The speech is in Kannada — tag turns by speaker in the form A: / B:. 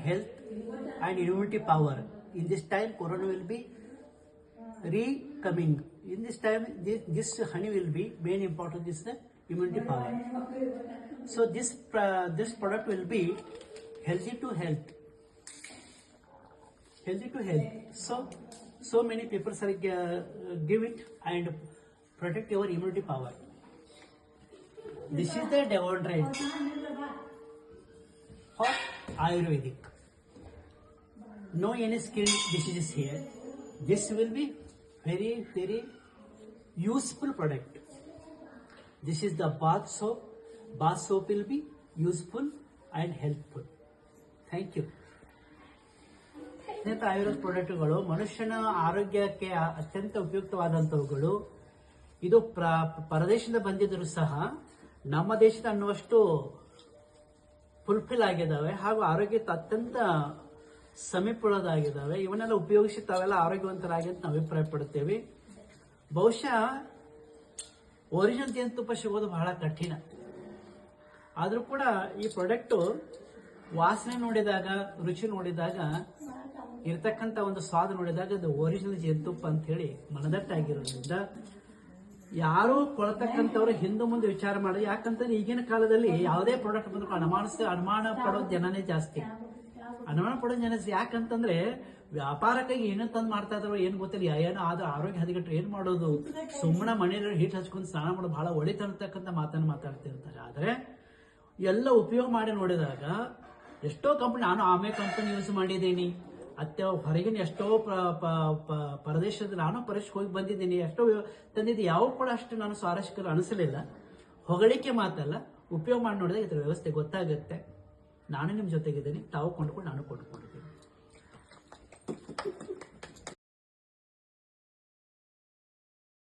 A: health and immunity power. In this time, corona will be re-coming. In this time, this honey will be main important is the immunity power. So this product will be healthy to health. Healthy to health. So many people are give it and protect your immunity power. This is the deodorant for Ayurvedic. No any skin diseases here. This will be very, very useful product. This is the bath soap. Bath soap will be useful and helpful. Thank you. Ayurveda ಪ್ರಾಡಕ್ಟ್ಗಳು ಮನುಷ್ಯನ ಆರೋಗ್ಯಕ್ಕೆ ಅತ್ಯಂತ ಉಪಯುಕ್ತವಾದಂಥವುಗಳು. ಇದು ಪರದೇಶದಿಂದ ಬಂದಿದ್ದರೂ ಸಹ ನಮ್ಮ ದೇಶದ ಅನ್ನುವಷ್ಟು ಫುಲ್ಫಿಲ್ ಆಗಿದ್ದಾವೆ ಹಾಗೂ ಆರೋಗ್ಯಕ್ಕೆ ಅತ್ಯಂತ ಸಮೀಪುಳ್ಳದಾಗಿದ್ದಾವೆ. ಇವನ್ನೆಲ್ಲ ಉಪಯೋಗಿಸಿ ತಾವೆಲ್ಲ ಆರೋಗ್ಯವಂತರಾಗಿ ಅಂತ ನಾವು ಅಭಿಪ್ರಾಯ ಪಡುತ್ತೇವೆ. ಬಹುಶಃ ಒರಿಜಿನಲ್ ಜೇನುತುಪ್ಪ ಸಿಗೋದು ಬಹಳ ಕಠಿಣ. ಆದರೂ ಕೂಡ ಈ ಪ್ರಾಡಕ್ಟು ವಾಸನೆ ನೋಡಿದಾಗ, ರುಚಿ ನೋಡಿದಾಗ, ಇರ್ತಕ್ಕಂಥ ಒಂದು ಸ್ವಾದ ನೋಡಿದಾಗ ಅದು ಒರಿಜಿನಲ್ ಜೇನುತುಪ್ಪ ಅಂತ ಹೇಳಿ ಮನದಟ್ಟಾಗಿರೋದ್ರಿಂದ ಯಾರು ಕೊಳತಕ್ಕಂಥವ್ರು ಹಿಂದೆ ಮುಂದೆ ವಿಚಾರ ಮಾಡಿ. ಯಾಕಂತಂದ್ರೆ ಈಗಿನ ಕಾಲದಲ್ಲಿ ಯಾವುದೇ ಪ್ರಾಡಕ್ಟ್ ಬಂದ್ರು ಅನುಮಾನ ಪಡೋ ಜನನೇ ಜಾಸ್ತಿ. ಅನುಮಾನ ಪಡೋ ಜನ ಯಾಕಂತಂದ್ರೆ ವ್ಯಾಪಾರಕ್ಕಾಗಿ ಏನೋ ತಂದು ಮಾಡ್ತಾ ಇದ್ರು ಏನ್ ಗೊತ್ತಿಲ್ಲ. ಏನೋ ಆದ್ರೆ ಆರೋಗ್ಯ ಹದಗೆಟ್ರೆ ಏನ್ ಮಾಡೋದು, ಸುಮ್ಮನೆ ಮನೆಯಲ್ಲಿ ಹೀಟ್ ಹಚ್ಕೊಂಡು ಸ್ನಾನ ಮಾಡೋದು ಬಹಳ ಒಳಿತಕ್ಕಂಥ ಮಾತನ್ನು ಮಾತಾಡ್ತಿರ್ತಾರೆ. ಆದ್ರೆ ಎಲ್ಲ ಉಪಯೋಗ ಮಾಡಿ ನೋಡಿದಾಗ ಎಷ್ಟೋ ಕಂಪನಿ, ನಾನು ಆಮೆ ಕಂಪನಿ ಯೂಸ್ ಮಾಡಿದ್ದೀನಿ, ಹೊರಗಿನ ಎಷ್ಟೋ ಪ್ರದೇಶದ ನಾನು ಪರೀಕ್ಷೆಗೆ ಹೋಗಿ ಬಂದಿದ್ದೀನಿ, ಎಷ್ಟೋ ತಂದಿದ್ದು ಯಾವ ಕೂಡ ಅಷ್ಟು ನಾನು ಸ್ವಾರಸ್ಯಕರ ಅನಿಸಲಿಲ್ಲ. ಹೊಗಳಿಕೆ ಮಾತಲ್ಲ, ಉಪಯೋಗ ಮಾಡಿ ನೋಡಿದಾಗ ಇದರ ವ್ಯವಸ್ಥೆ ಗೊತ್ತಾಗುತ್ತೆ. ನಾನು ನಿಮ್ಮ ಜೊತೆಗಿದ್ದೀನಿ, ತಾವು ಕೊಂಡ್ಕೊಂಡು ನಾನು ಕೊಂಡ್ಕೊಂಡಿದ್ದೀನಿ.